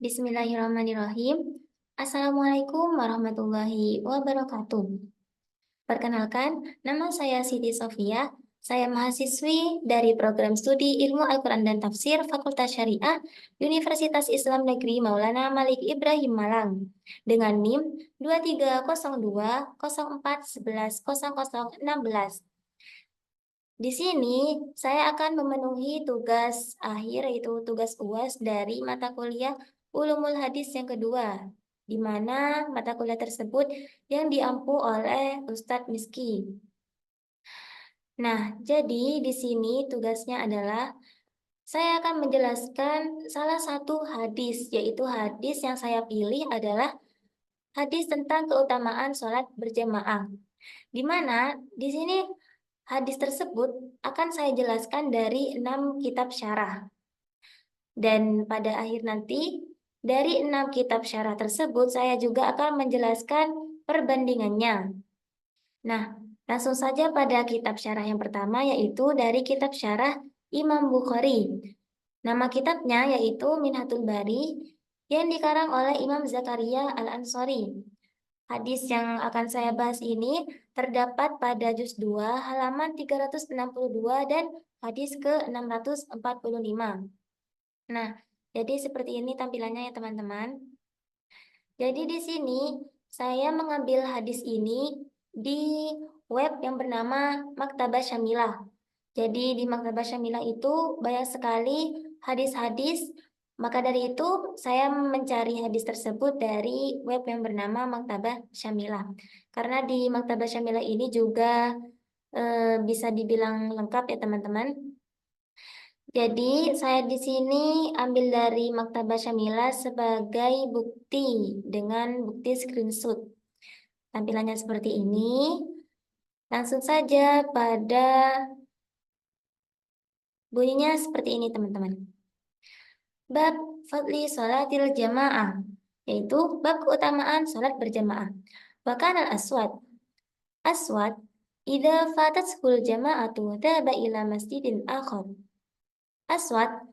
Bismillahirrahmanirrahim. Assalamualaikum warahmatullahi wabarakatuh. Perkenalkan, nama saya Siti Sofia. Saya mahasiswi dari program studi Ilmu Al-Quran dan Tafsir Fakultas Syariah Universitas Islam Negeri Maulana Malik Ibrahim Malang dengan NIM 230204110016. Di sini saya akan memenuhi tugas akhir yaitu tugas UAS dari mata kuliah Ulumul Hadis yang kedua, di mana mata kuliah tersebut yang diampu oleh Ustadz Miski. Nah, jadi di sini tugasnya adalah saya akan menjelaskan salah satu hadis, yaitu hadis yang saya pilih adalah hadis tentang keutamaan sholat berjamaah. Di mana di sini hadis tersebut akan saya jelaskan dari 6 kitab syarah. Dan pada akhir nanti, dari 6 kitab syarah tersebut, saya juga akan menjelaskan perbandingannya. Nah, langsung saja pada kitab syarah yang pertama, yaitu dari kitab syarah Imam Bukhari. Nama kitabnya yaitu Minhatul Bari, yang dikarang oleh Imam Zakaria Al-Ansori. Hadis yang akan saya bahas ini terdapat pada juz 2 halaman 362 dan hadis ke-645. Nah, jadi seperti ini tampilannya ya teman-teman. Jadi di sini saya mengambil hadis ini di web yang bernama Maktabah Syamilah. Jadi di Maktabah Syamilah itu banyak sekali hadis-hadis. Maka dari itu saya mencari hadis tersebut dari web yang bernama Maktabah Syamilah. Karena di Maktabah Syamilah ini juga bisa dibilang lengkap ya teman-teman. Jadi saya di sini ambil dari Maktabah Syamilah sebagai bukti dengan bukti screenshot. Tampilannya seperti ini. Langsung saja pada bunyinya seperti ini teman-teman. Bab fadli sholatil jamaah, yaitu bab keutamaan sholat berjamaah. Bahkan al-aswad. Aswad, idza fatatskul jama'atu dhaba ila masjidin akhar. Aswad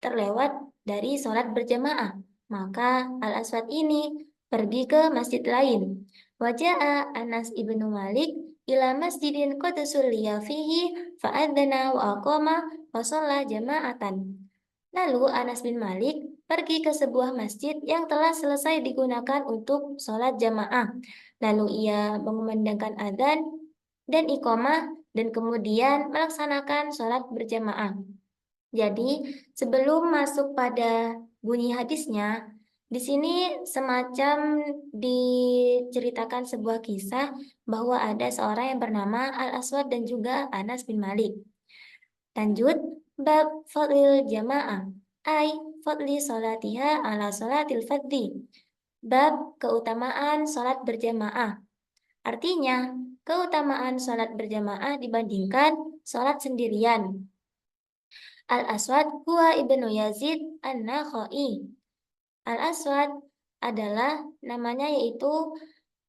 terlewat dari sholat berjamaah, maka al-aswad ini pergi ke masjid lain. Waja'a Anas ibnu Malik ila masjidin qad sulliya fihi fa'adzana wa aqama wa shalla jama'atan. Lalu Anas bin Malik pergi ke sebuah masjid yang telah selesai digunakan untuk sholat jamaah. Lalu ia mengumandangkan adzan dan iqamah dan kemudian melaksanakan sholat berjamaah. Jadi sebelum masuk pada bunyi hadisnya, di sini semacam diceritakan sebuah kisah bahwa ada seorang yang bernama Al-Aswad dan juga Anas bin Malik. Lanjut, bab fadlil jamaah, ai fadli salatiha ala salatil fadli. Bab keutamaan salat berjamaah. Artinya, keutamaan salat berjamaah dibandingkan salat sendirian. Al-Aswad huwa ibnu Yazid An-Nakhai. Al-Aswad adalah namanya yaitu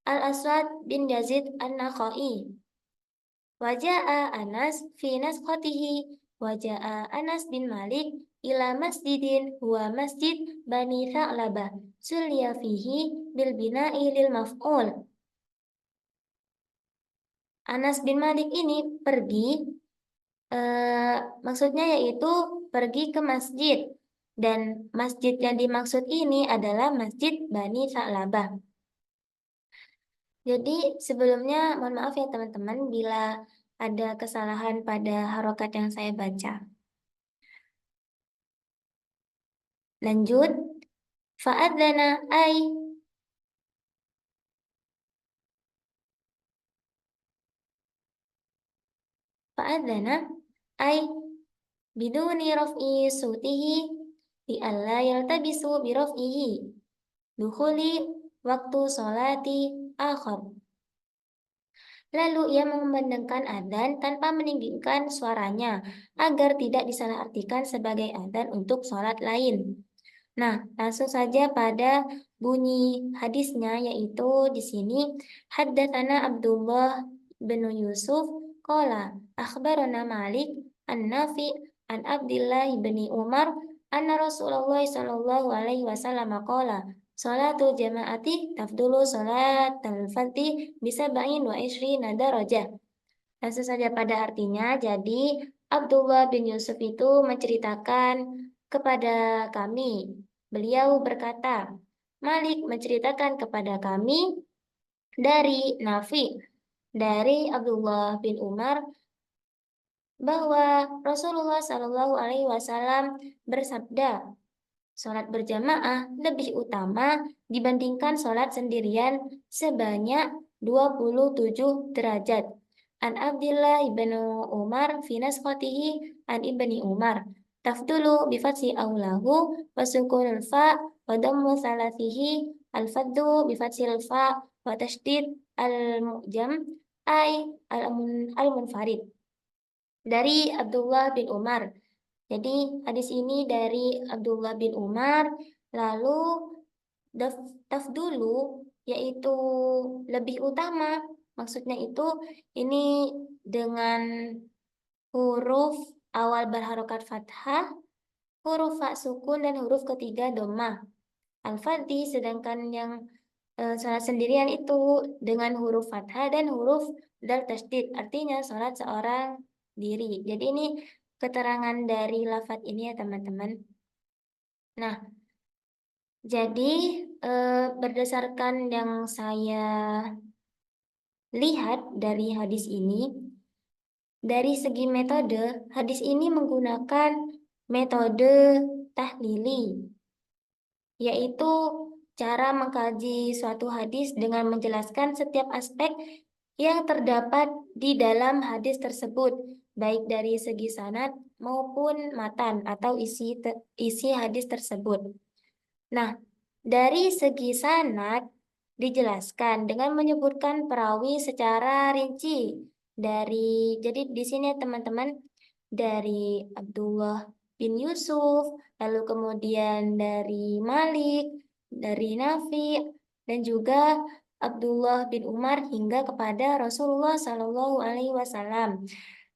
Al-Aswad bin Yazid An-Nakhai. Waja'a Anas fi nasqatihi waja'a Anas bin Malik ila masjidin huwa masjid Bani Tha'labah sulliya fihi bil bina'i lil maf'ul. Anas bin Malik ini pergi maksudnya yaitu pergi ke masjid, dan masjid yang dimaksud ini adalah Masjid Bani Tha'labah. Jadi sebelumnya mohon maaf ya teman-teman bila ada kesalahan pada harokat yang saya baca. Lanjut, fa'adzana ai fa'adzana ai biduni raf'i sutihi bi alla yaltabisu bi raf'ihi dukhuli waktu sholati akhir. Lalu ia mengumandangkan adzan tanpa meninggikan suaranya agar tidak disalahartikan sebagai adzan untuk sholat lain. Nah, langsung saja pada bunyi hadisnya yaitu di sini haddatsana Abdullah bin Yusuf qala akhbarana Malik an-Nafi an Abdullah bin Umar anna Rasulullah sallallahu alaihi wasallam qala salatul jama'ati tafdulu salatal fardhi bisab'in wa ishrina darajah. Langsung saja pada artinya, jadi Abdullah bin Yusuf itu menceritakan kepada kami. Beliau berkata, Malik menceritakan kepada kami dari Nafi, dari Abdullah bin Umar, bahwa Rasulullah Shallallahu Alaihi Wasallam bersabda, sholat berjamaah lebih utama dibandingkan sholat sendirian sebanyak 27 derajat. An Abdullah ibnu Umar fi nasqatihi an ibni Umar. Tafdulu bifatsi aulahu wa sukunul fa wa dammu salatihi al-faddu bifatsil fa wa tashdid al-mu'jam ay al-munfarid. Dari Abdullah bin Umar. Jadi hadis ini dari Abdullah bin Umar, lalu tafdulu yaitu lebih utama. Maksudnya itu ini dengan huruf awal berharokat fathah, huruf fa sukun dan huruf ketiga dhammah. Al-Fadhi sedangkan yang salat sendirian itu dengan huruf fathah dan huruf dal tasdid, artinya salat seorang diri. Jadi ini keterangan dari lafadz ini ya teman-teman. Nah, jadi berdasarkan yang saya lihat dari hadis ini, dari segi metode, hadis ini menggunakan metode tahlili, yaitu cara mengkaji suatu hadis dengan menjelaskan setiap aspek yang terdapat di dalam hadis tersebut, baik dari segi sanad maupun matan atau isi hadis tersebut. Nah, dari segi sanad dijelaskan dengan menyebutkan perawi secara rinci. Jadi di sini teman-teman, dari Abdullah bin Yusuf, lalu kemudian dari Malik, dari Nafi, dan juga Abdullah bin Umar hingga kepada Rasulullah Shallallahu Alaihi Wasallam.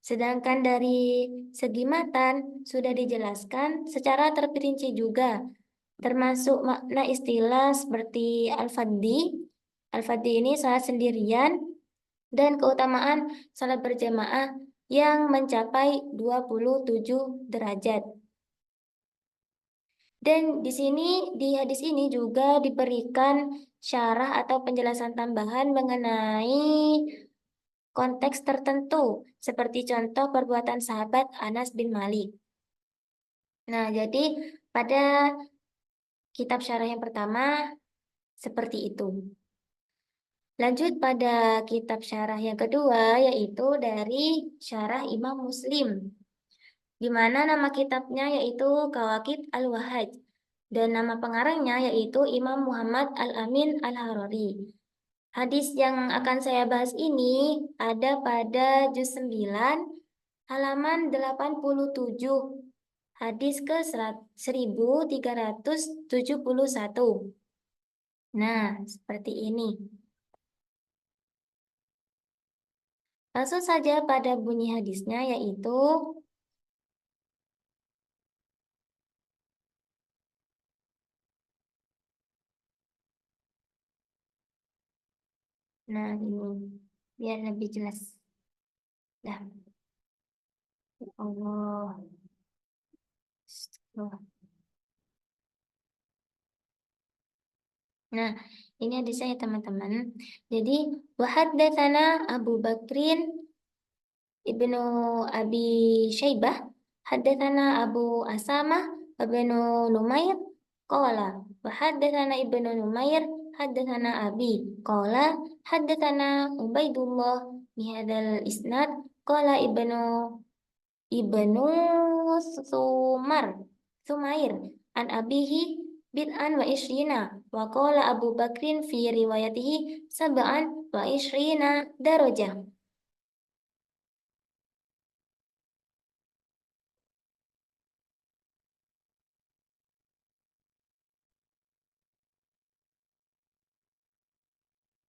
Sedangkan dari segi matan sudah dijelaskan secara terperinci juga, termasuk makna istilah seperti al-fadhi. Al-fadhi ini salat sendirian dan keutamaan salat berjamaah yang mencapai 27 derajat. Dan di hadis ini juga diberikan syarah atau penjelasan tambahan mengenai konteks tertentu, seperti contoh perbuatan sahabat Anas bin Malik. Nah, jadi pada kitab syarah yang pertama seperti itu. Lanjut pada kitab syarah yang kedua, yaitu dari syarah Imam Muslim, di mana nama kitabnya yaitu Kawakib Al-Wahaj, dan nama pengarangnya yaitu Imam Muhammad Al-Amin Al-Harari. Hadis yang akan saya bahas ini ada pada juz 9, halaman 87, hadis ke 1371. Nah, seperti ini. Langsung saja pada bunyi hadisnya yaitu, nah ini biar lebih jelas. Dah, ya Allah. Nah, ini hadisnya ya teman-teman. Jadi, wahaddatsana Abu Bakrin Ibnu Abi Syaibah, haddatsana Abu Asamah Ibnu Numair qala wa haddatsana Ibnu Numair haddatsana Abi qala haddatsana Ubaidullah bihadzal isnad qala Ibnu Sumair an abihi bid'an wa ishrina wa qala Abu Bakrin fi riwayatihi sab'an wa ishrina darajah.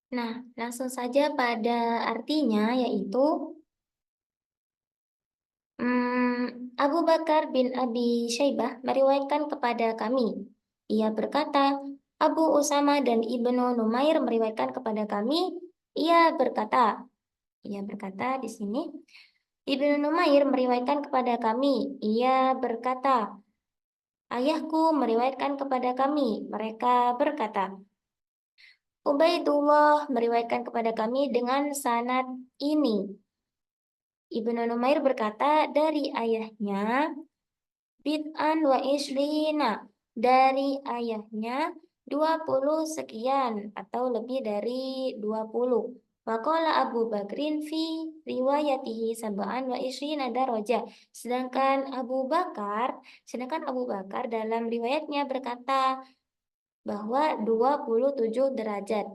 Nah, langsung saja pada artinya yaitu Abu Bakar bin Abi Syaibah meriwayatkan kepada kami. Ia berkata, Abu Usama dan Ibnu Numair meriwayatkan kepada kami. Ia berkata di sini, Ibnu Numair meriwayatkan kepada kami. Ia berkata, ayahku meriwayatkan kepada kami. Mereka berkata, Ubaidullah meriwayatkan kepada kami dengan sanad ini. Ibnu Numair berkata dari ayahnya, bid'an wa ishrina, dari ayahnya 20 sekian atau lebih dari 20. Waqala Abu Bakrin fi riwayatihi sab'an wa ishrina darajah. Sedangkan Abu Bakar dalam riwayatnya berkata bahwa 27 derajat.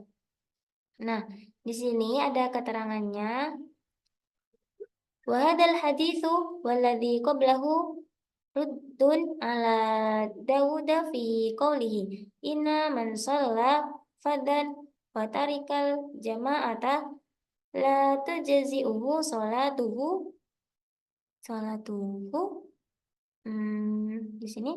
Nah, di sini ada keterangannya. Wa hadzal haditsu walladzi qablahu ruddun ala Dawuda fi qawlihi inna man shalla fadan wa tarikal jama'ata la tujzi'uhu salatuhu di sini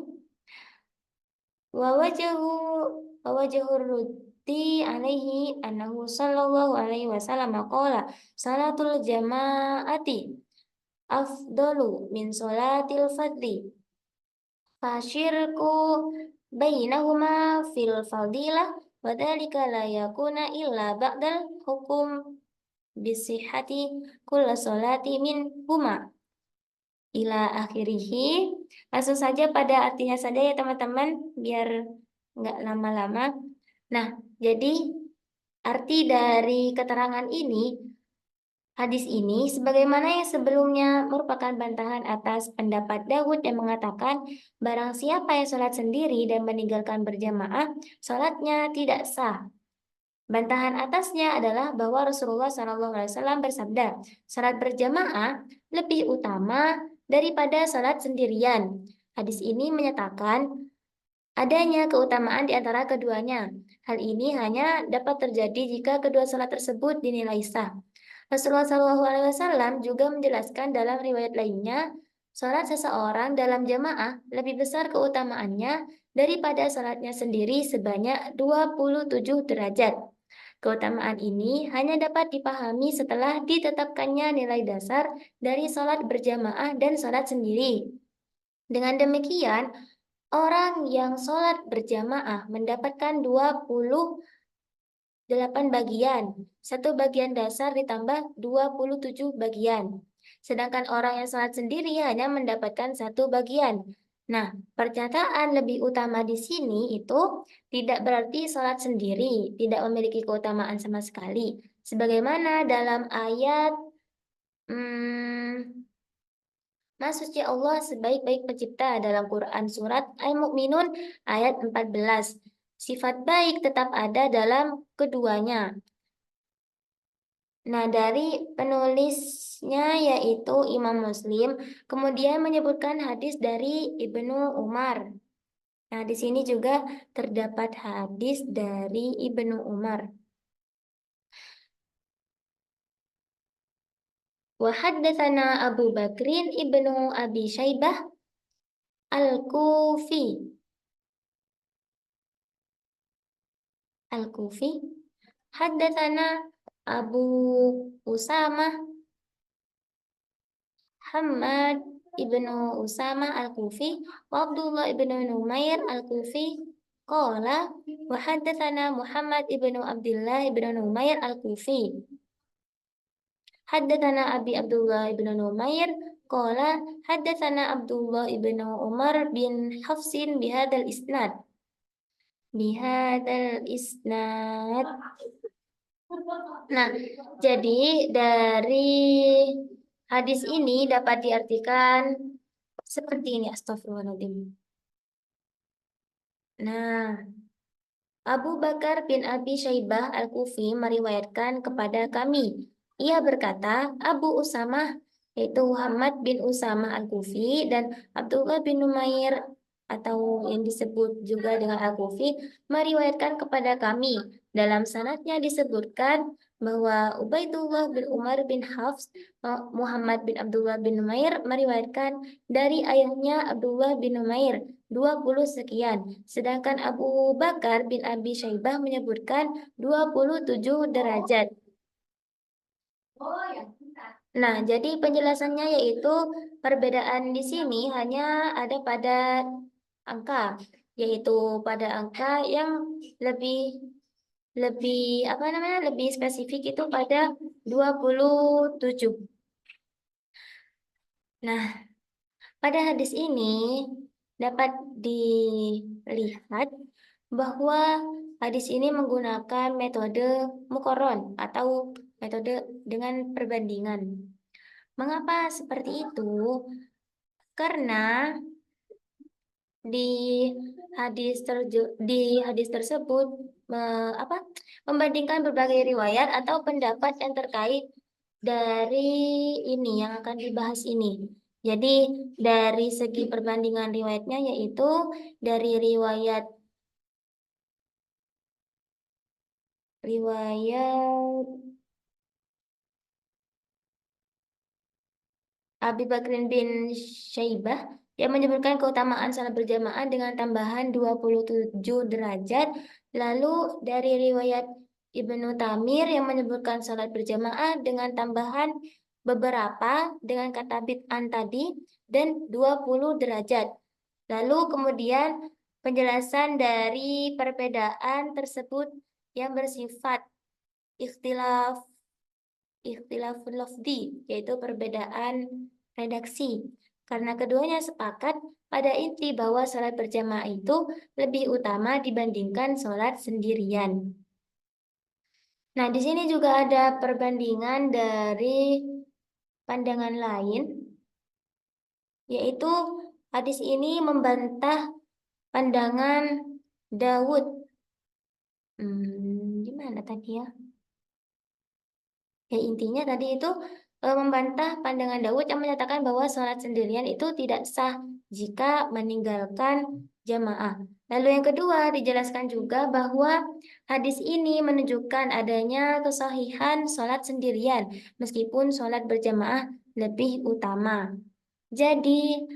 wa wajhu ruddi alaihi annahu sallallahu alaihi wasallam qala salatul jama'ati afdalu min salatil fadli fasyirku bainahuma fil fadilah wa dzalika la yakuna illa ba'dal hukum bisihhati kulla salati min huma ila akhirih. Langsung saja pada artinya saja ya teman-teman biar nggak lama-lama. Nah, jadi arti dari keterangan ini, hadis ini sebagaimana yang sebelumnya merupakan bantahan atas pendapat Dawud yang mengatakan barang siapa yang sholat sendiri dan meninggalkan berjamaah, sholatnya tidak sah. Bantahan atasnya adalah bahwa Rasulullah SAW bersabda, sholat berjamaah lebih utama daripada sholat sendirian. Hadis ini menyatakan adanya keutamaan di antara keduanya. Hal ini hanya dapat terjadi jika kedua sholat tersebut dinilai sah. Rasulullah SAW juga menjelaskan dalam riwayat lainnya, sholat seseorang dalam jamaah lebih besar keutamaannya daripada sholatnya sendiri sebanyak 27 derajat. Keutamaan ini hanya dapat dipahami setelah ditetapkannya nilai dasar dari sholat berjamaah dan sholat sendiri. Dengan demikian, orang yang sholat berjamaah mendapatkan 28 bagian, satu bagian dasar ditambah 27 bagian. Sedangkan orang yang sholat sendiri hanya mendapatkan satu bagian. Nah, pernyataan lebih utama di sini itu tidak berarti sholat sendiri tidak memiliki keutamaan sama sekali. Sebagaimana dalam ayat Maksudnya Allah sebaik-baik pencipta dalam Quran surat Al-Mu'minun ayat 14. Sifat baik tetap ada dalam keduanya. Nah, dari penulisnya yaitu Imam Muslim, kemudian menyebutkan hadis dari Ibnu Umar. Nah, di sini juga terdapat hadis dari Ibnu Umar. Wa haddatsana Abu Bakrin Ibnu Abi Syaibah Al-Kufi. Haddatsana Abu Usamah Hamad ibnu Usamah Al-Kufi wa Abdullah ibnu Numair Al-Kufi qala wa haddatsana Muhammad ibnu Abdullah ibnu Numair Al-Kufi haddatsana Abi Abdullah ibnu Numair qala haddatsana Abdullah ibnu Umar bin Hafsin bihadal isnad. Nah, jadi dari hadis ini dapat diartikan seperti ini. Astagfirullahaladzim. Nah, Abu Bakar bin Abi Syaibah Al-Kufi meriwayatkan kepada kami. Ia berkata, Abu Usamah, yaitu Muhammad bin Usamah Al-Kufi dan Abdullah bin Numair atau yang disebut juga dengan Al-Kufi meriwayatkan kepada kami. Dalam sanadnya disebutkan bahwa Ubaidullah bin Umar bin Hafs, Muhammad bin Abdullah bin Numair meriwayatkan dari ayahnya Abdullah bin Numair 20 sekian. Sedangkan Abu Bakar bin Abi Syaibah menyebutkan 27 derajat. Nah, jadi penjelasannya yaitu perbedaan di sini hanya ada pada angka, yaitu pada angka yang lebih lebih apa namanya lebih spesifik itu pada 27. Nah, pada hadis ini dapat dilihat bahwa hadis ini menggunakan metode mukoron atau metode dengan perbandingan. Mengapa seperti itu? Karena di hadis tersebut apa membandingkan berbagai riwayat atau pendapat yang terkait dari ini yang akan dibahas ini. Jadi dari segi perbandingan riwayatnya yaitu dari riwayat riwayat Abi Bakrin bin Syaibah yang menyebutkan keutamaan salat berjamaah dengan tambahan 27 derajat. Lalu dari riwayat Ibnu Tamir yang menyebutkan salat berjamaah dengan tambahan beberapa dengan kata bid'an tadi dan 20 derajat. Lalu kemudian penjelasan dari perbedaan tersebut yang bersifat ikhtilaf ikhtilaful lafzi, yaitu perbedaan redaksi. Karena keduanya sepakat pada inti bahwa sholat berjamaah itu lebih utama dibandingkan sholat sendirian. Nah, di sini juga ada perbandingan dari pandangan lain, yaitu hadis ini membantah pandangan Daud. Gimana tadi ya? Ya, intinya tadi itu membantah pandangan Daud yang menyatakan bahwa sholat sendirian itu tidak sah jika meninggalkan jamaah. Lalu yang kedua dijelaskan juga bahwa hadis ini menunjukkan adanya kesahihan sholat sendirian meskipun sholat berjamaah lebih utama. Jadi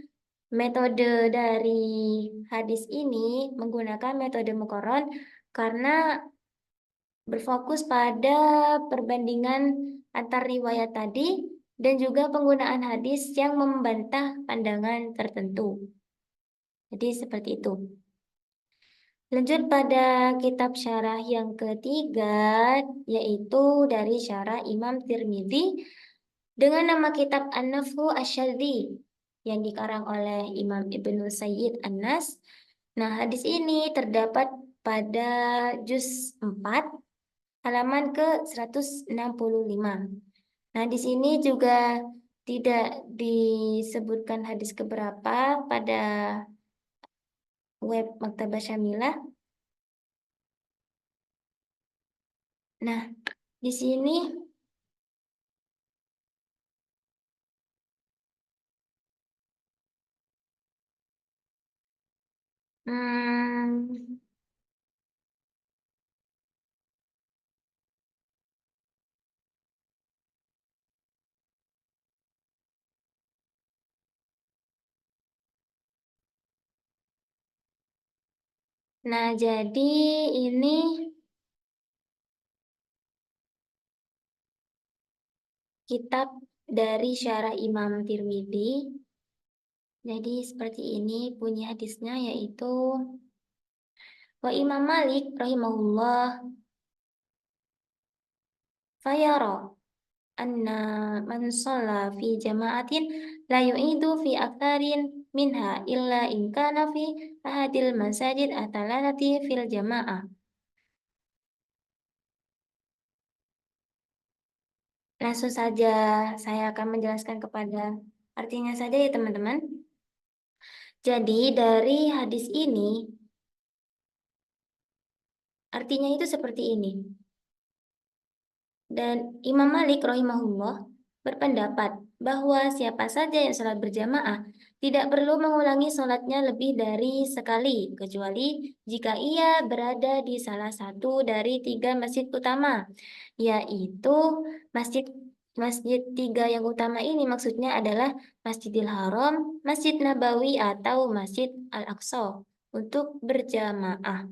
metode dari hadis ini menggunakan metode mukoron karena berfokus pada perbandingan antar riwayat tadi dan juga penggunaan hadis yang membantah pandangan tertentu. Jadi seperti itu. Lanjut pada kitab syarah yang ketiga, yaitu dari syarah Imam Tirmidzi dengan nama kitab An-Nafhu Asy-Syadzi yang dikarang oleh Imam Ibnu Sayyid An-Nas. Nah, hadis ini terdapat pada juz 4 halaman ke-165. Nah, di sini juga tidak disebutkan hadis keberapa pada web Maktabah Syamilah. Nah, di sini hmm, nah jadi ini kitab dari syarah Imam Tirmidzi. Jadi seperti ini bunyi hadisnya yaitu wa Imam Malik rahimahullah fayara anna man shalla fi jama'atin la yu'idu fi aktsarin minha illa in kana fi ahadil masajid atalanati fil jama'ah. Langsung saja saya akan menjelaskan kepada artinya saja ya teman-teman. Jadi dari hadis ini artinya itu seperti ini. Dan Imam Malik rahimahullah berpendapat bahwa siapa saja yang sholat berjamaah tidak perlu mengulangi sholatnya lebih dari sekali, kecuali jika ia berada di salah satu dari 3 masjid utama, yaitu masjid masjid 3 yang utama ini maksudnya adalah Masjidil Haram, Masjid Nabawi atau Masjid Al-Aqsa untuk berjamaah.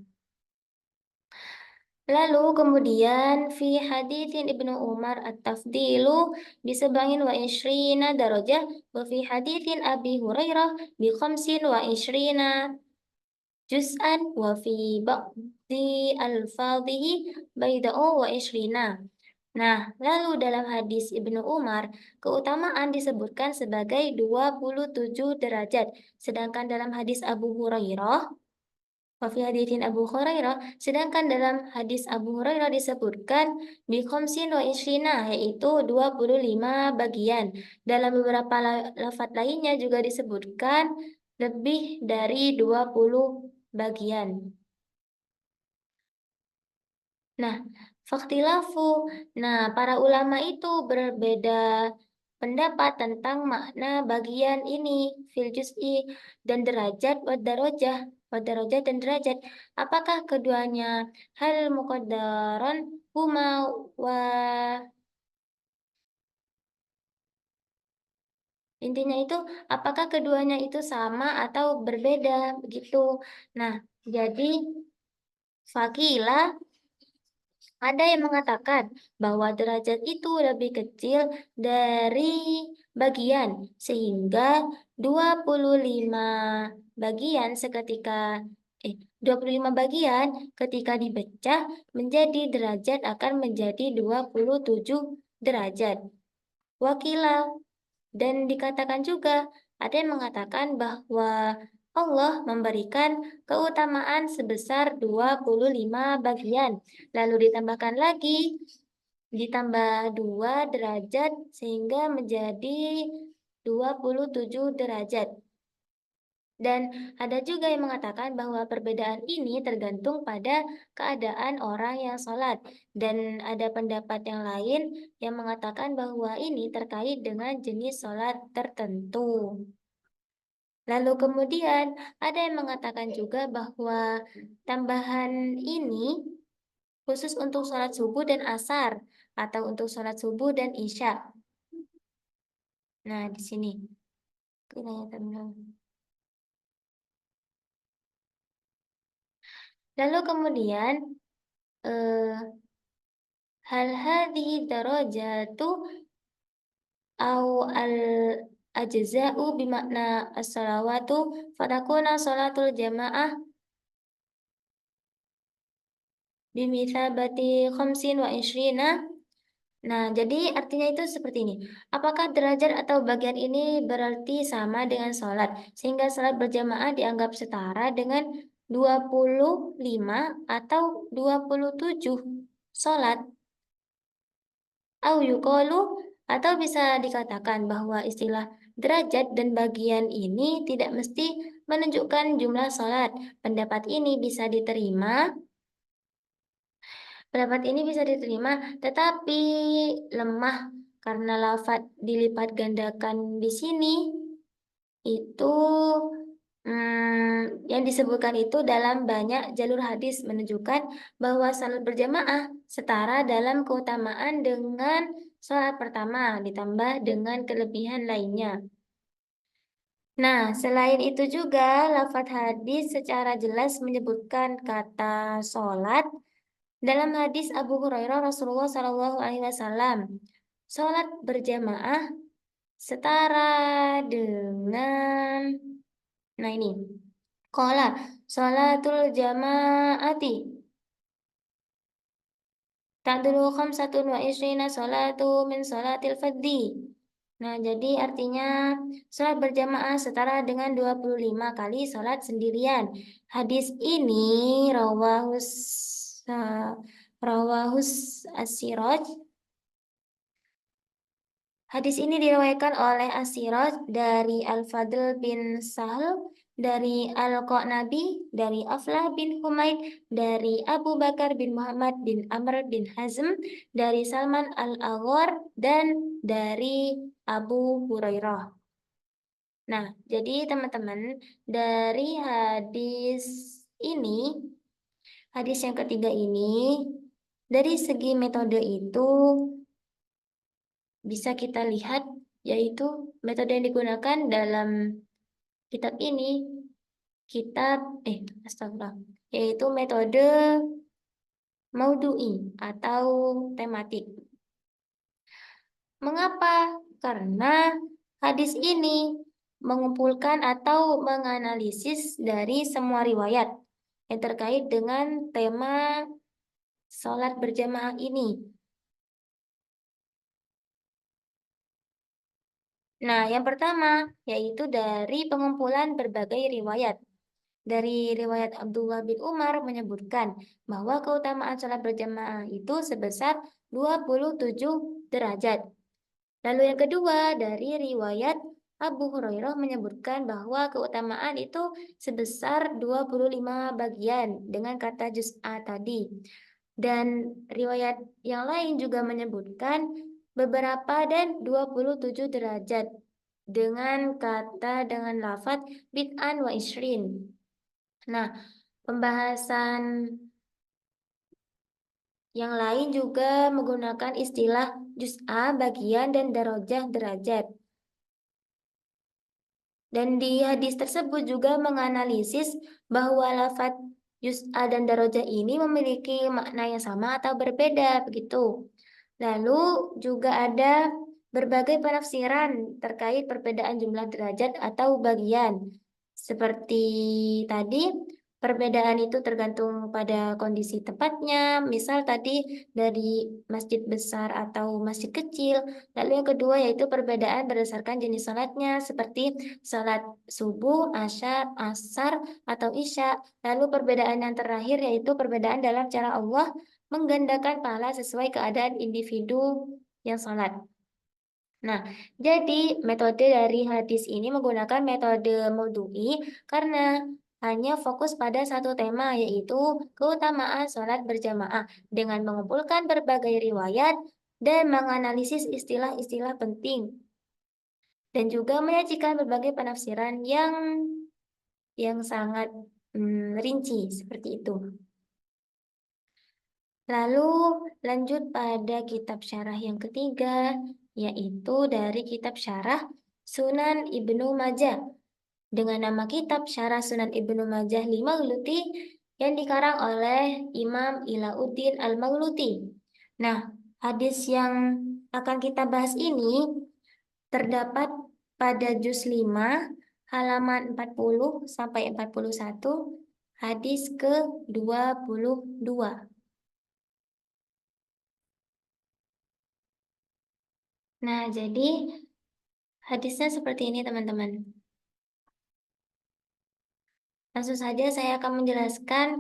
Lalu kemudian fi haditsin Ibnu Umar at-tafdilu bi sab'in wa ishrina darajah wa fi haditsin Abi Hurairah bi khamsin wa ishrina juz'an wa fi ba'di alfadhihi baida'u wa ishrina. Nah, lalu dalam hadis Ibnu Umar, keutamaan disebutkan sebagai 27 derajat. Sedangkan dalam hadis Abu Hurairah, Wafi hadirin Abu Hurairah, sedangkan dalam hadis Abu Hurairah disebutkan bi khamsin wa ishrina, yaitu 25 bagian. Dalam beberapa lafaz lainnya juga disebutkan lebih dari 20 bagian. Nah, faktilafu. Nah, para ulama itu berbeda pendapat tentang makna bagian ini fil juz'i dan derajat wa darajat dan derajat. Apakah keduanya hal muqaddaran huma wa intinya itu apakah keduanya itu sama atau berbeda begitu. Nah, jadi fakila ada yang mengatakan bahwa derajat itu lebih kecil dari bagian, sehingga 25 bagian seketika 25 bagian ketika dipecah menjadi derajat akan menjadi 27 derajat. Wakilah dan dikatakan juga ada yang mengatakan bahwa Allah memberikan keutamaan sebesar 25 bagian. Lalu ditambahkan lagi, ditambah 2 derajat sehingga menjadi 27 derajat. Dan ada juga yang mengatakan bahwa perbedaan ini tergantung pada keadaan orang yang sholat. Dan ada pendapat yang lain yang mengatakan bahwa ini terkait dengan jenis sholat tertentu. Lalu kemudian ada yang mengatakan juga bahwa tambahan ini khusus untuk sholat subuh dan asar atau untuk sholat subuh dan isya. Nah, di sini. Lalu kemudian eh, hal hadhihi darajatu au al ajza'u bimakna as-salawatu fatakuna salatul jamaah bimithabati khamsin wa ishrina. Nah, jadi artinya itu seperti ini. Apakah derajat atau bagian ini berarti sama dengan sholat, sehingga sholat berjamaah dianggap setara dengan 25 atau 27 sholat? Au yuqalu, atau bisa dikatakan bahwa istilah derajat dan bagian ini tidak mesti menunjukkan jumlah sholat. Pendapat ini bisa diterima, tetapi lemah karena lafadz dilipat gandakan di sini itu yang disebutkan itu dalam banyak jalur hadis menunjukkan bahwa salat berjamaah setara dalam keutamaan dengan salat pertama ditambah dengan kelebihan lainnya. Nah, selain itu juga lafadz hadis secara jelas menyebutkan kata sholat. Dalam hadis Abu Hurairah Rasulullah Shallallahu Alaihi Wasallam, sholat berjamaah setara dengan, nah ini, qala sholatul jamaati ta'dulu khamsatun wa ishrina sholatu min sholatil fadhi. Nah, jadi artinya sholat berjamaah setara dengan 25 kali sholat sendirian. Hadis ini rawahus rawahus as-Siraj. Hadis ini diriwayatkan oleh As-Siraj dari Al-Fadl bin Sahl, dari Al-Qanabi, dari Aflah bin Humaid, dari Abu Bakar bin Muhammad bin Amr bin Hazm, dari Salman Al-Aghar, dan dari Abu Hurairah. Nah, jadi teman-teman, dari ini, hadis yang ketiga ini, dari segi metode itu bisa kita lihat, yaitu metode yang digunakan dalam kitab ini, astagfirullah, yaitu metode maudhu'i atau tematik. Mengapa? Karena hadis ini mengumpulkan atau menganalisis dari semua riwayat yang terkait dengan tema sholat berjamaah ini. Nah, yang pertama yaitu dari pengumpulan berbagai riwayat. Dari riwayat Abdullah bin Umar menyebutkan bahwa keutamaan sholat berjamaah itu sebesar 27 derajat. Lalu yang kedua, dari riwayat Abu Hurairah menyebutkan bahwa keutamaan itu sebesar 25 bagian dengan kata juz'a tadi. Dan riwayat yang lain juga menyebutkan beberapa dan 27 derajat dengan lafaz bid'an wa isrin. Nah, pembahasan yang lain juga menggunakan istilah juz'a, bagian, dan darajah, derajat. Dan di hadis tersebut juga menganalisis bahwa lafaz juz'a dan darajah ini memiliki makna yang sama atau berbeda, begitu. Lalu juga ada berbagai penafsiran terkait perbedaan jumlah derajat atau bagian. Seperti tadi, perbedaan itu tergantung pada kondisi tempatnya. Misal tadi dari masjid besar atau masjid kecil. Lalu yang kedua yaitu perbedaan berdasarkan jenis salatnya, seperti salat subuh, asar, atau isya. Lalu perbedaan yang terakhir yaitu perbedaan dalam cara Allah menggandakan pahala sesuai keadaan individu yang sholat. Nah, jadi metode dari hadis ini menggunakan metode maudhu'i karena hanya fokus pada satu tema, yaitu keutamaan sholat berjamaah dengan mengumpulkan berbagai riwayat dan menganalisis istilah-istilah penting dan juga menyajikan berbagai penafsiran yang sangat rinci seperti itu. Lalu lanjut pada kitab syarah yang ketiga, yaitu dari kitab syarah Sunan Ibnu Majah. Dengan nama kitab syarah Sunan Ibnu Majah Al-Maghluti yang dikarang oleh Imam Ilauddin Al-Maghluti. Nah, hadis yang akan kita bahas ini terdapat pada juz 5 halaman 40 sampai 41, hadis ke-22. Nah, jadi hadisnya seperti ini, teman-teman. Langsung saja saya akan menjelaskan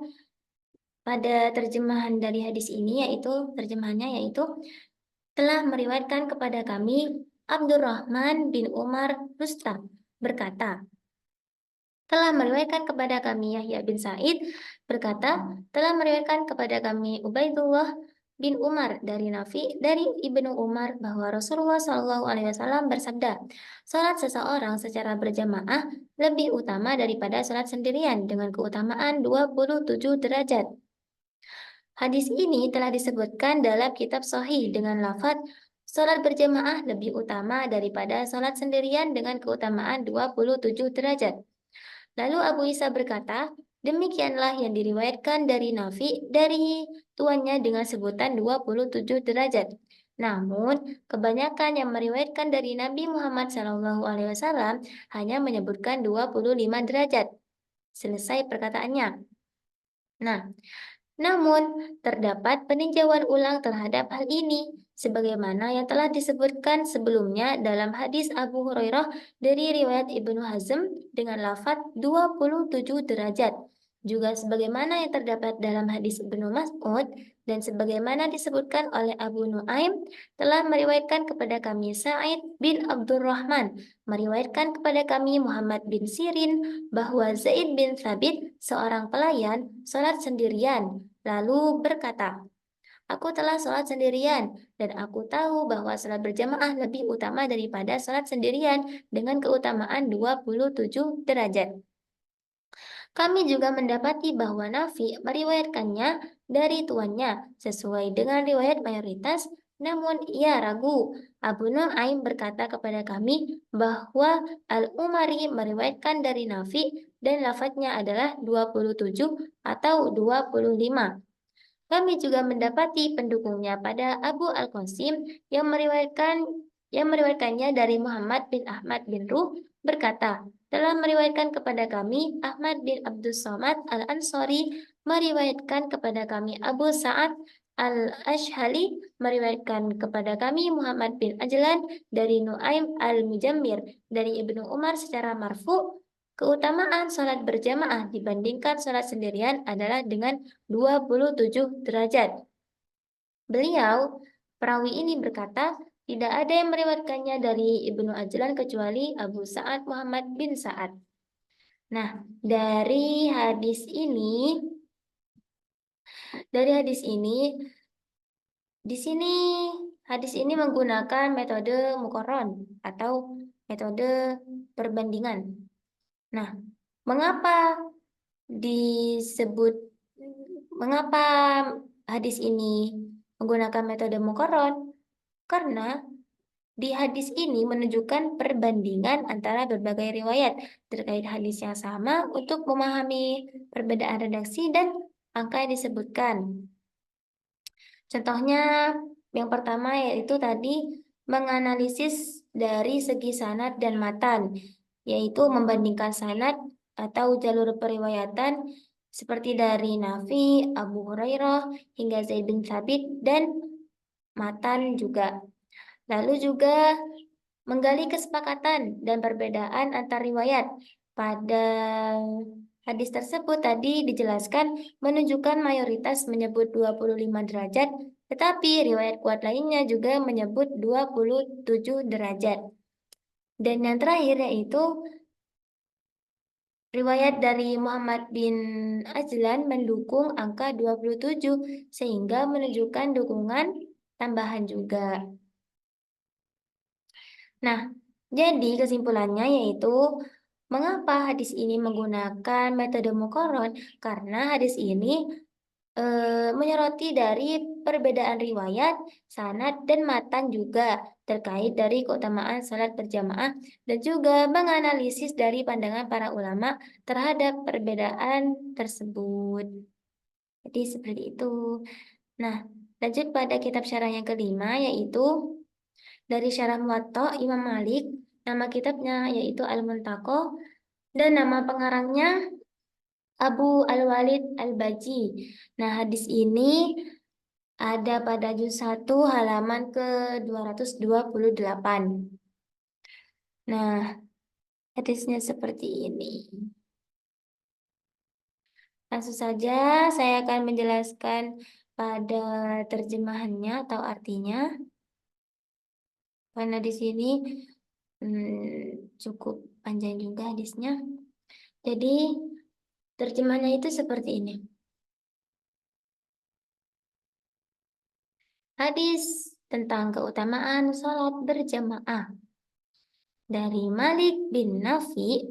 pada terjemahan dari hadis ini, terjemahannya yaitu telah meriwayatkan kepada kami Abdurrahman bin Umar Rustam berkata, telah meriwayatkan kepada kami Yahya bin Sa'id berkata, telah meriwayatkan kepada kami Ubaidullah bin Umar dari Nafi dari Ibnu Umar bahwa Rasulullah Shallallahu Alaihi Wasallam bersabda, salat seseorang secara berjamaah lebih utama daripada salat sendirian dengan keutamaan 27 derajat. Hadis ini telah disebutkan dalam kitab Sahih dengan lafaz salat berjamaah lebih utama daripada salat sendirian dengan keutamaan 27 derajat. Lalu Abu Isa berkata, demikianlah yang diriwayatkan dari Nafi dari tuannya dengan sebutan 27 derajat. Namun, kebanyakan yang meriwayatkan dari Nabi Muhammad SAW hanya menyebutkan 25 derajat. Selesai perkataannya. Nah, namun terdapat peninjauan ulang terhadap hal ini, sebagaimana yang telah disebutkan sebelumnya dalam hadis Abu Hurairah dari riwayat Ibnu Hazm dengan lafaz 27 derajat. Juga sebagaimana yang terdapat dalam hadis Ibnu Mas'ud dan sebagaimana disebutkan oleh Abu Nuaim telah meriwayatkan kepada kami Sa'id bin Abdurrahman, meriwayatkan kepada kami Muhammad bin Sirin bahwa Zaid bin Thabit, seorang pelayan, sholat sendirian, lalu berkata, Aku telah sholat sendirian, dan aku tahu bahwa sholat berjamaah lebih utama daripada sholat sendirian dengan keutamaan 27 derajat. Kami juga mendapati bahwa Nafi meriwayatkannya dari tuannya sesuai dengan riwayat mayoritas, namun ia ragu. Abu Nuaim berkata kepada kami bahwa Al-Umari meriwayatkan dari Nafi dan lafadznya adalah 27 atau 25. Kami juga mendapati pendukungnya pada Abu Al-Qasim yang meriwayatkannya dari Muhammad bin Ahmad bin Ruh berkata, telah meriwayatkan kepada kami Ahmad bin Abdus Somad Al-Ansori, meriwayatkan kepada kami Abu Sa'ad Al-Ashhali, meriwayatkan kepada kami Muhammad bin Ajlan dari Nuaim Al-Mujammir dari Ibnu Umar secara marfu. Keutamaan sholat berjamaah dibandingkan sholat sendirian adalah dengan 27 derajat. Beliau, perawi ini berkata, tidak ada yang meriwayatkannya dari Ibnu Ajlan kecuali Abu Sa'ad Muhammad bin Sa'ad. Nah, dari hadis ini, di sini hadis ini menggunakan metode muqarron atau metode perbandingan. Nah, mengapa disebut mengapa hadis ini menggunakan metode muqarron? Karena di hadis ini menunjukkan perbandingan antara berbagai riwayat terkait hadis yang sama untuk memahami perbedaan redaksi dan angka yang disebutkan. Contohnya yang pertama yaitu tadi menganalisis dari segi sanad dan matan, yaitu membandingkan sanad atau jalur periwayatan seperti dari Nafi, Abu Hurairah, hingga Zaid bin Thabit, dan matan juga. Lalu juga menggali kesepakatan dan perbedaan antar riwayat. Pada hadis tersebut tadi dijelaskan menunjukkan mayoritas menyebut 25 derajat, tetapi riwayat kuat lainnya juga menyebut 27 derajat. Dan yang terakhir yaitu riwayat dari Muhammad bin Ajlan mendukung angka 27 sehingga menunjukkan dukungan tambahan juga. Nah, jadi kesimpulannya yaitu mengapa hadis ini menggunakan metode muqarron? Karena hadis ini menyoroti dari perbedaan riwayat, sanad, dan matan juga terkait dari keutamaan salat berjamaah dan juga menganalisis dari pandangan para ulama terhadap perbedaan tersebut. Jadi seperti itu. Nah, lanjut pada kitab syarah yang kelima yaitu dari Syarah Muwatta Imam Malik. Nama kitabnya yaitu Al-Muntaqo dan nama pengarangnya Abu Al-Walid Al-Baji. Nah, hadis ini ada pada juz 1 halaman ke-228. Nah, hadisnya seperti ini. Langsung saja saya akan menjelaskan pada terjemahannya atau artinya. Karena di sini cukup panjang juga hadisnya. Jadi terjemahnya itu seperti ini. Hadis tentang keutamaan sholat berjamaah dari Malik bin Nafi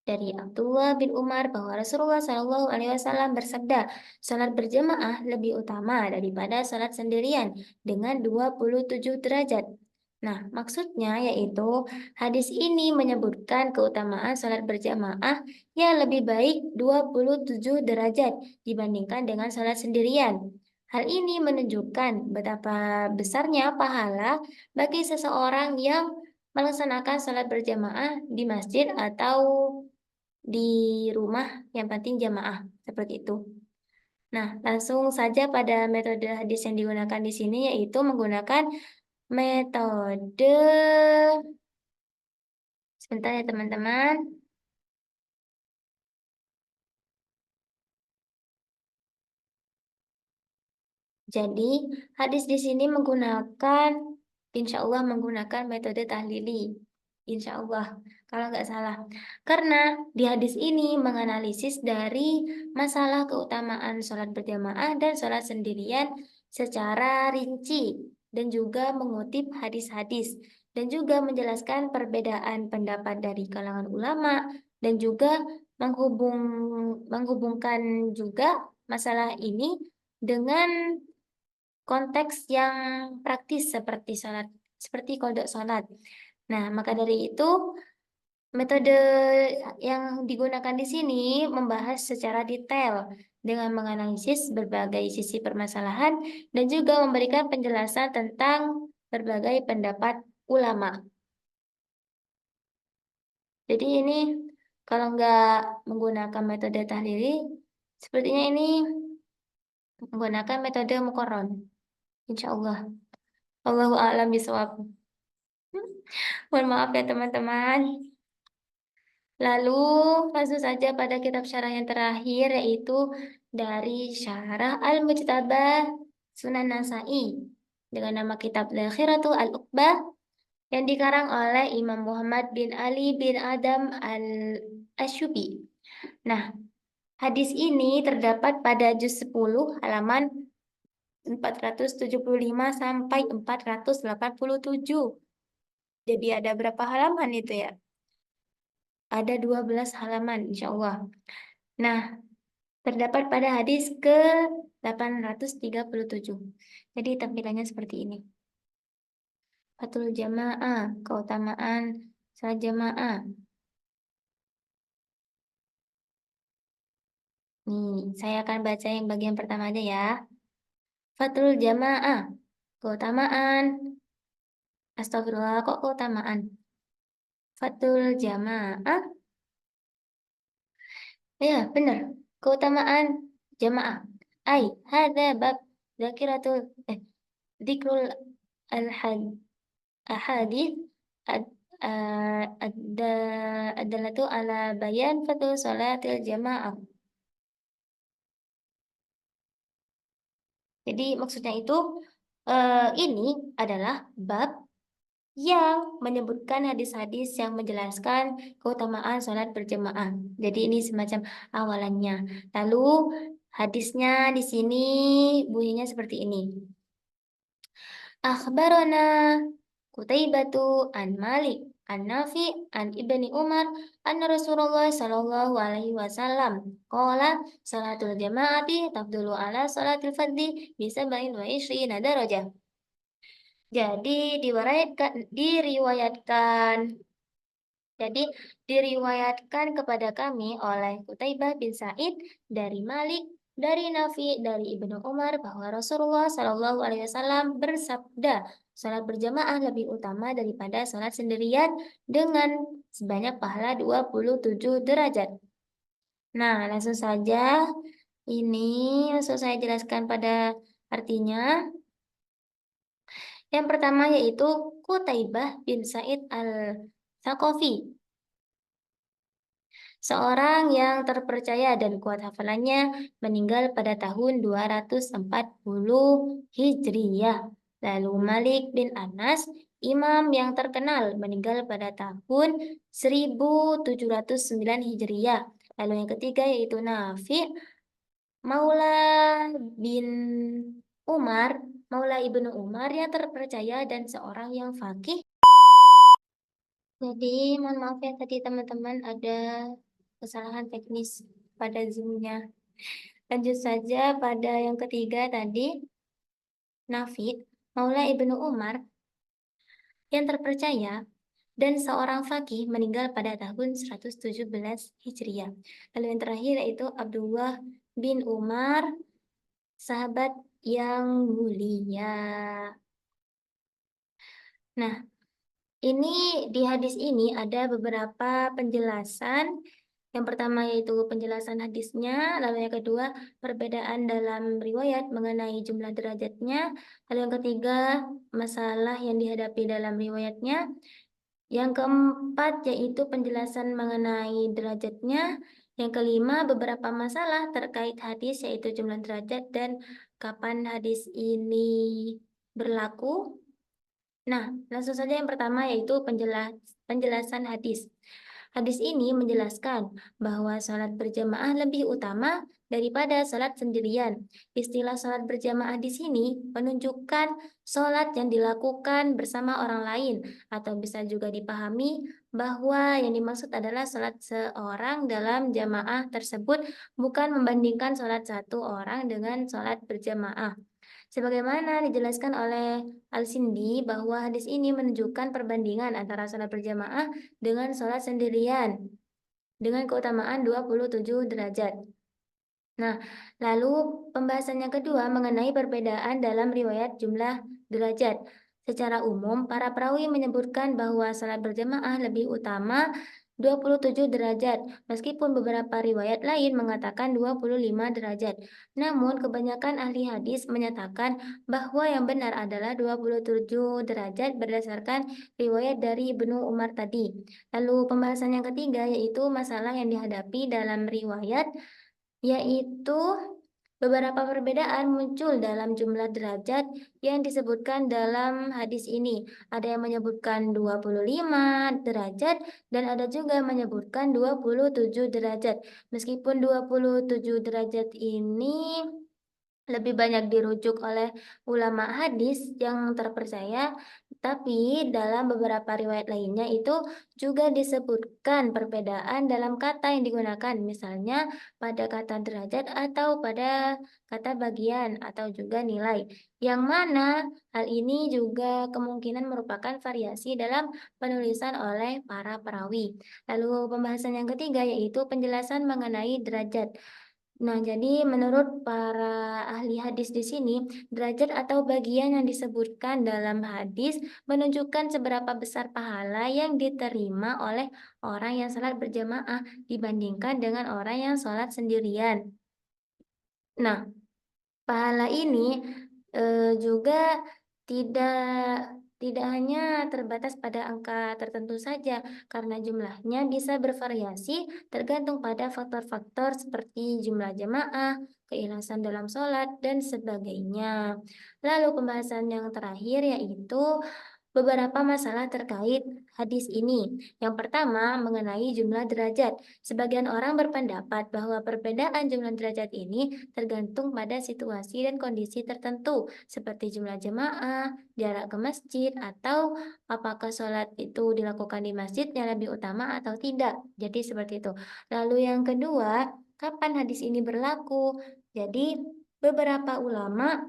dari Abdullah bin Umar bahwa Rasulullah Shallallahu Alaihi Wasallam bersabda, sholat berjamaah lebih utama daripada sholat sendirian dengan 27 derajat. Nah, maksudnya yaitu hadis ini menyebutkan keutamaan sholat berjamaah yang lebih baik 27 derajat dibandingkan dengan sholat sendirian. Hal ini menunjukkan betapa besarnya pahala bagi seseorang yang melaksanakan sholat berjamaah di masjid atau di rumah, yang penting jamaah seperti itu. Nah, langsung saja pada metode hadis yang digunakan di sini yaitu menggunakan metode, sebentar ya teman-teman. Jadi hadis di sini insya Allah menggunakan metode tahlili. Insya Allah, kalau nggak salah. Karena di hadis ini menganalisis dari masalah keutamaan sholat berjamaah dan sholat sendirian secara rinci dan juga mengutip hadis-hadis dan juga menjelaskan perbedaan pendapat dari kalangan ulama dan juga menghubungkan juga masalah ini dengan konteks yang praktis seperti salat, seperti kodok salat. Nah, maka dari itu metode yang digunakan di sini membahas secara detail dengan menganalisis berbagai sisi permasalahan dan juga memberikan penjelasan tentang berbagai pendapat ulama. Jadi ini kalau nggak menggunakan metode tahlili, sepertinya ini menggunakan metode muqarron. Insya Allah. Allahu a'lam bishawab. Mohon maaf ya teman-teman. Lalu langsung saja pada kitab syarah yang terakhir yaitu dari Syarah Al-Mujtabah Sunan Nasai dengan nama kitab Dakhiratul Al-Uqbah yang dikarang oleh Imam Muhammad bin Ali bin Adam Al-Asyubi. Nah, hadis ini terdapat pada juz 10 halaman 475 sampai 487. Jadi ada berapa halaman itu ya? Ada 12 halaman insya Allah. Nah, terdapat pada hadis ke-837. Jadi tampilannya seperti ini. Fatul jamaah, keutamaan salat jamaah. Nih, saya akan baca yang bagian pertama aja ya. Fatul jamaah, keutamaan. Astagfirullah, kok keutamaan? Fatul jamaah. Ya, benar. Keutamaan jamaah. Ai, hadza bab dzakiratul dzikrul al-had ahadits ad, ada adalah tuh ala bayan fatul salatil jamaah. Jadi maksudnya itu ini adalah bab yang menyebutkan hadis-hadis yang menjelaskan keutamaan sholat berjamaah. Jadi ini semacam awalannya. Lalu hadisnya di sini bunyinya seperti ini. Akhbarana Qutaibatu an Malik an Nafi an Ibni Umar anna Rasulullah sallallahu alaihi wasallam qala salatul jama'ati tafdulu ala salatil fardhi bi 27 darajah. Jadi jadi diriwayatkan kepada kami oleh Qutaibah bin Sa'id dari Malik dari Nafi dari Ibnu Umar bahwa Rasulullah Shallallahu Alaihi Wasallam bersabda, salat berjamaah lebih utama daripada salat sendirian dengan sebanyak pahala 27 derajat. Nah, langsung saja langsung saya jelaskan pada artinya. Yang pertama yaitu Qutaibah bin Sa'id al-Thaqafi, seorang yang terpercaya dan kuat hafalannya, meninggal pada tahun 240 Hijriyah. Lalu Malik bin Anas, imam yang terkenal, meninggal pada tahun 1709 Hijriyah. Lalu yang ketiga yaitu Nafi Maula bin Umar, Maula ibnu Umar yang terpercaya dan seorang yang fakih. Jadi mohon maaf ya tadi teman-teman ada kesalahan teknis pada Zoom-nya. Lanjut saja pada yang ketiga tadi, Nafi Maula ibnu Umar yang terpercaya dan seorang fakih meninggal pada tahun 117 Hijriah. Lalu yang terakhir yaitu Abdullah bin Umar, sahabat yang mulia. Nah, ini di hadis ini ada beberapa penjelasan. Yang pertama yaitu penjelasan hadisnya, lalu yang kedua perbedaan dalam riwayat mengenai jumlah derajatnya, lalu yang ketiga masalah yang dihadapi dalam riwayatnya, yang keempat yaitu penjelasan mengenai derajatnya, yang kelima beberapa masalah terkait hadis yaitu jumlah derajat dan kapan hadis ini berlaku. Nah, langsung saja yang pertama yaitu penjelasan hadis. Hadis ini menjelaskan bahwa sholat berjamaah lebih utama daripada sholat sendirian. Istilah sholat berjamaah di sini menunjukkan sholat yang dilakukan bersama orang lain, atau bisa juga dipahami bahwa yang dimaksud adalah sholat seorang dalam jamaah tersebut, bukan membandingkan sholat satu orang dengan sholat berjamaah. Sebagaimana dijelaskan oleh Al-Sindi bahwa hadis ini menunjukkan perbandingan antara sholat berjamaah dengan sholat sendirian dengan keutamaan 27 derajat. Nah, lalu pembahasan yang kedua mengenai perbedaan dalam riwayat jumlah derajat. Secara umum, para perawi menyebutkan bahwa salat berjamaah lebih utama 27 derajat, meskipun beberapa riwayat lain mengatakan 25 derajat. Namun, kebanyakan ahli hadis menyatakan bahwa yang benar adalah 27 derajat berdasarkan riwayat dari Ibnu Umar tadi. Lalu pembahasan yang ketiga yaitu masalah yang dihadapi dalam riwayat, yaitu beberapa perbedaan muncul dalam jumlah derajat yang disebutkan dalam hadis ini. Ada yang menyebutkan 25 derajat dan ada juga yang menyebutkan 27 derajat. Meskipun 27 derajat ini lebih banyak dirujuk oleh ulama hadis yang terpercaya, tapi dalam beberapa riwayat lainnya itu juga disebutkan perbedaan dalam kata yang digunakan, misalnya pada kata derajat atau pada kata bagian atau juga nilai. Yang mana hal ini juga kemungkinan merupakan variasi dalam penulisan oleh para perawi. Lalu pembahasan yang ketiga yaitu penjelasan mengenai derajat. Nah, jadi menurut para ahli hadis di sini, derajat atau bagian yang disebutkan dalam hadis menunjukkan seberapa besar pahala yang diterima oleh orang yang sholat berjamaah dibandingkan dengan orang yang sholat sendirian. Nah, pahala ini juga tidak tidak hanya terbatas pada angka tertentu saja, karena jumlahnya bisa bervariasi tergantung pada faktor-faktor seperti jumlah jamaah, keikhlasan dalam sholat, dan sebagainya. Lalu pembahasan yang terakhir yaitu beberapa masalah terkait hadis ini. Yang pertama, mengenai jumlah derajat. Sebagian orang berpendapat bahwa perbedaan jumlah derajat ini tergantung pada situasi dan kondisi tertentu, seperti jumlah jemaah, jarak ke masjid, atau apakah sholat itu dilakukan di masjid yang lebih utama atau tidak. Jadi seperti itu. Lalu yang kedua, kapan hadis ini berlaku? Jadi beberapa ulama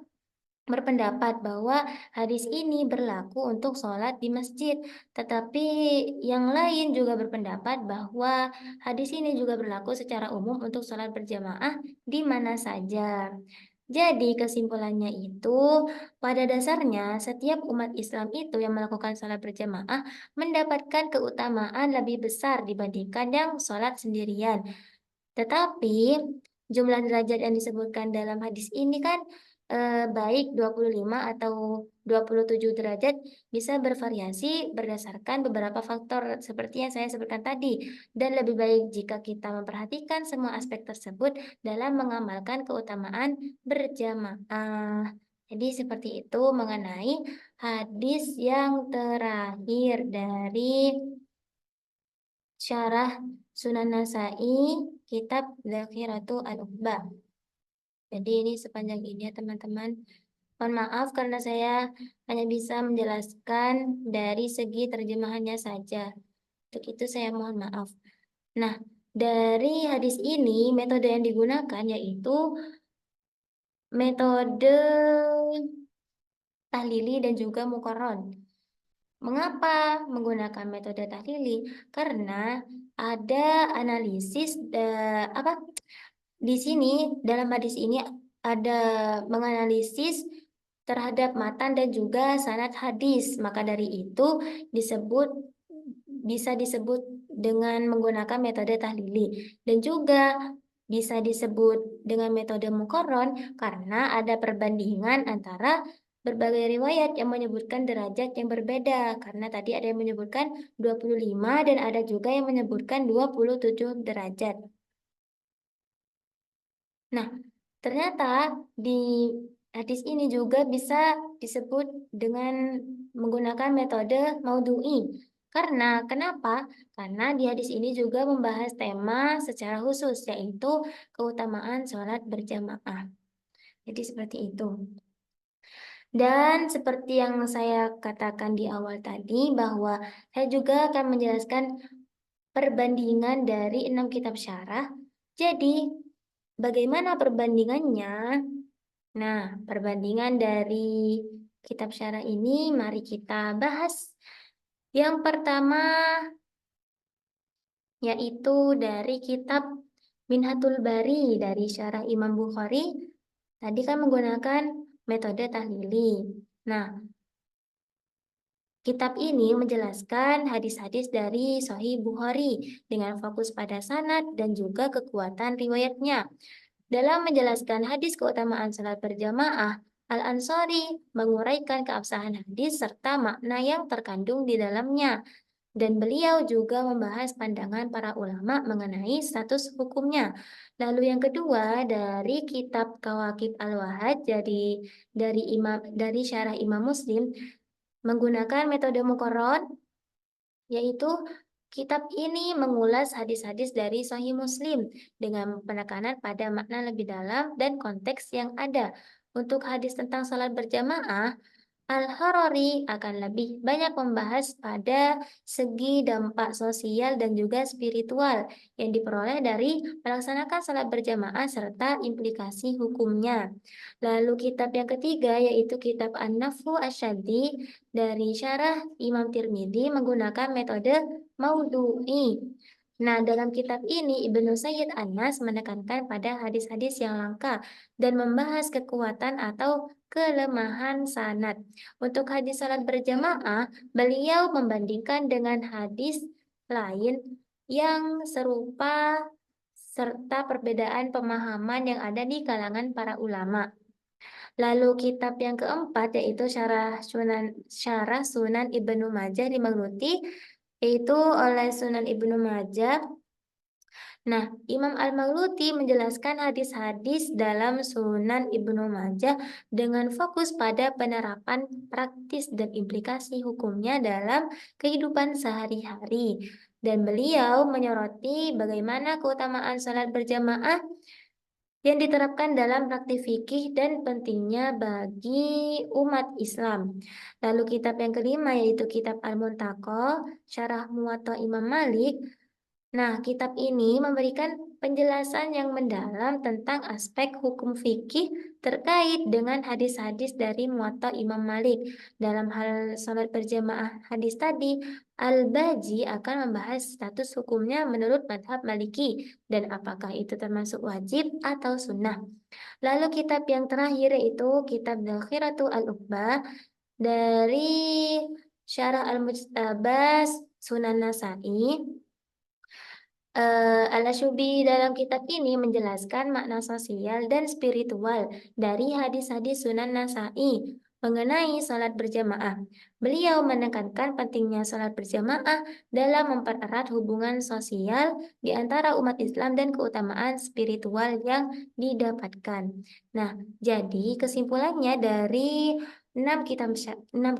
berpendapat bahwa hadis ini berlaku untuk sholat di masjid, tetapi yang lain juga berpendapat bahwa hadis ini juga berlaku secara umum untuk sholat berjamaah di mana saja. Jadi kesimpulannya itu, pada dasarnya setiap umat Islam itu yang melakukan sholat berjamaah mendapatkan keutamaan lebih besar dibandingkan yang sholat sendirian. Tetapi jumlah derajat yang disebutkan dalam hadis ini kan baik 25 atau 27 derajat bisa bervariasi berdasarkan beberapa faktor seperti yang saya sebutkan tadi, dan lebih baik jika kita memperhatikan semua aspek tersebut dalam mengamalkan keutamaan berjamaah. Jadi seperti itu mengenai hadis yang terakhir dari Syarah Sunan Nasa'i, Kitab Dzakiratu Al-Uqbah. Jadi ini sepanjang ini ya teman-teman. Mohon maaf karena saya hanya bisa menjelaskan dari segi terjemahannya saja. Untuk itu saya mohon maaf. Nah, dari hadis ini metode yang digunakan yaitu metode tahlili dan juga muqarron. Mengapa menggunakan metode tahlili? Karena ada analisis di sini dalam hadis ini ada menganalisis terhadap matan dan juga sanad hadis. Maka dari itu bisa disebut dengan menggunakan metode tahlili, dan juga bisa disebut dengan metode muqarron karena ada perbandingan antara berbagai riwayat yang menyebutkan derajat yang berbeda, karena tadi ada yang menyebutkan 25 dan ada juga yang menyebutkan 27 derajat. Nah, ternyata di hadis ini juga bisa disebut dengan menggunakan metode maudhu'i. Kenapa? Karena di hadis ini juga membahas tema secara khusus, yaitu keutamaan sholat berjamaah. Jadi seperti itu. Dan seperti yang saya katakan di awal tadi, bahwa saya juga akan menjelaskan perbandingan dari 6 kitab syarah. Jadi, bagaimana perbandingannya? Nah, perbandingan dari kitab syarah ini mari kita bahas. Yang pertama yaitu dari kitab Minhatul Bari dari syarah Imam Bukhari. Tadi kan menggunakan metode tahlili. Nah, kitab ini menjelaskan hadis-hadis dari Sahih Bukhari dengan fokus pada sanad dan juga kekuatan riwayatnya. Dalam menjelaskan hadis keutamaan salat berjamaah, Al-Ansari menguraikan keabsahan hadis serta makna yang terkandung di dalamnya. Dan beliau juga membahas pandangan para ulama mengenai status hukumnya. Lalu yang kedua dari kitab Kawakib Al-Wahad jadi dari syarah Imam Muslim menggunakan metode muqarrar, yaitu kitab ini mengulas hadis-hadis dari Sahih Muslim dengan penekanan pada makna lebih dalam dan konteks yang ada. Untuk hadis tentang salat berjamaah, Al-Harari akan lebih banyak membahas pada segi dampak sosial dan juga spiritual yang diperoleh dari melaksanakan salat berjamaah serta implikasi hukumnya. Lalu kitab yang ketiga yaitu kitab An-Nafhu Asyadi dari syarah Imam Tirmidzi menggunakan metode maudhu'i. Nah, dalam kitab ini Ibnu Sayyid Anas menekankan pada hadis-hadis yang langka dan membahas kekuatan atau kelemahan sanad. Untuk hadis salat berjamaah, beliau membandingkan dengan hadis lain yang serupa serta perbedaan pemahaman yang ada di kalangan para ulama. Lalu kitab yang keempat yaitu Syarah Sunan Ibnu Majah dimaluti yaitu oleh Sunan Ibnu Majah. Nah, Imam Al-Maghribi menjelaskan hadis-hadis dalam Sunan Ibnu Majah dengan fokus pada penerapan praktis dan implikasi hukumnya dalam kehidupan sehari-hari. Dan beliau menyoroti bagaimana keutamaan salat berjamaah yang diterapkan dalam praktik fikih dan pentingnya bagi umat Islam. Lalu kitab yang kelima yaitu kitab Al-Muntaqo, Syarah Muwatta Imam Malik. Nah, kitab ini memberikan penjelasan yang mendalam tentang aspek hukum fikih terkait dengan hadis-hadis dari Muwatta Imam Malik. Dalam hal salat berjamaah hadis tadi, Al-Baji akan membahas status hukumnya menurut madhab Maliki dan apakah itu termasuk wajib atau sunnah. Lalu kitab yang terakhir yaitu kitab Dakhiratu Al-Uqbah dari Syarah Al-Mujtabas Sunan Nasa'i. Al-Asyubi dalam kitab ini menjelaskan makna sosial dan spiritual dari hadis-hadis Sunan Nasa'i mengenai salat berjamaah. Beliau menekankan pentingnya salat berjamaah dalam mempererat hubungan sosial di antara umat Islam dan keutamaan spiritual yang didapatkan. Nah, jadi kesimpulannya dari 6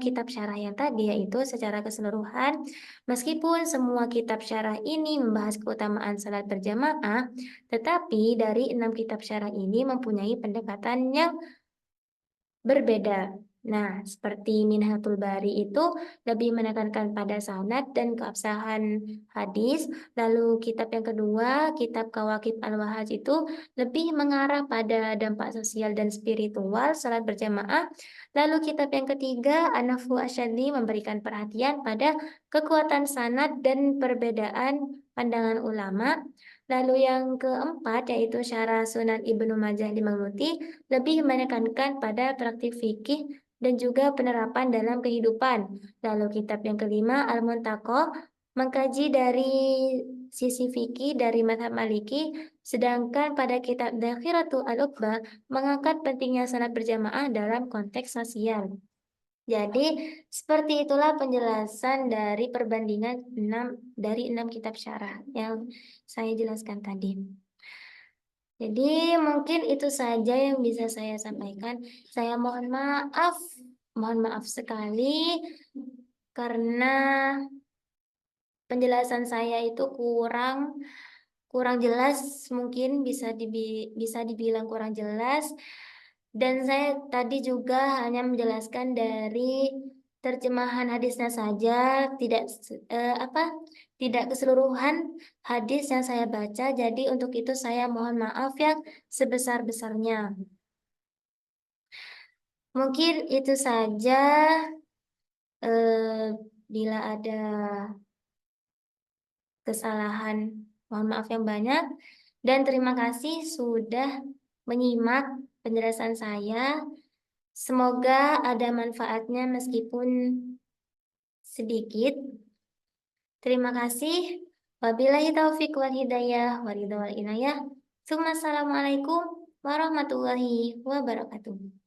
kitab syarah yang tadi yaitu secara keseluruhan, meskipun semua kitab syarah ini membahas keutamaan salat berjamaah, tetapi dari 6 kitab syarah ini mempunyai pendekatan yang berbeda. Nah, seperti Minhatul Bari itu lebih menekankan pada sanad dan keabsahan hadis. Lalu kitab yang kedua, kitab Kawakib Al-Wahaj itu lebih mengarah pada dampak sosial dan spiritual salat berjamaah. Lalu kitab yang ketiga, An-Nafhu Asyadli memberikan perhatian pada kekuatan sanad dan perbedaan pandangan ulama. Lalu yang keempat yaitu Syarah Sunan Ibnu Majah Limaluti lebih menekankan pada praktik fikih dan juga penerapan dalam kehidupan. Lalu kitab yang kelima Al-Muntaqo mengkaji dari sisi fikih dari mazhab Maliki, sedangkan pada kitab Dakhiratu Al-Uqbah mengangkat pentingnya salat berjamaah dalam konteks sosial. Jadi, seperti itulah penjelasan dari perbandingan 6 kitab syarah yang saya jelaskan tadi. Jadi, mungkin itu saja yang bisa saya sampaikan. Saya mohon maaf sekali karena penjelasan saya itu kurang kurang jelas, mungkin bisa dibilang kurang jelas, dan saya tadi juga hanya menjelaskan dari terjemahan hadisnya saja, tidak keseluruhan hadis yang saya baca. Jadi untuk itu saya mohon maaf yang sebesar-besarnya. Mungkin itu saja. eh, Bila ada kesalahan, mohon maaf yang banyak, dan terima kasih sudah menyimak penjelasan saya. Semoga ada manfaatnya meskipun sedikit. Terima kasih. Wabillahi taufik wal hidayah waridho wal inayah. Assalamualaikum warahmatullahi wabarakatuh.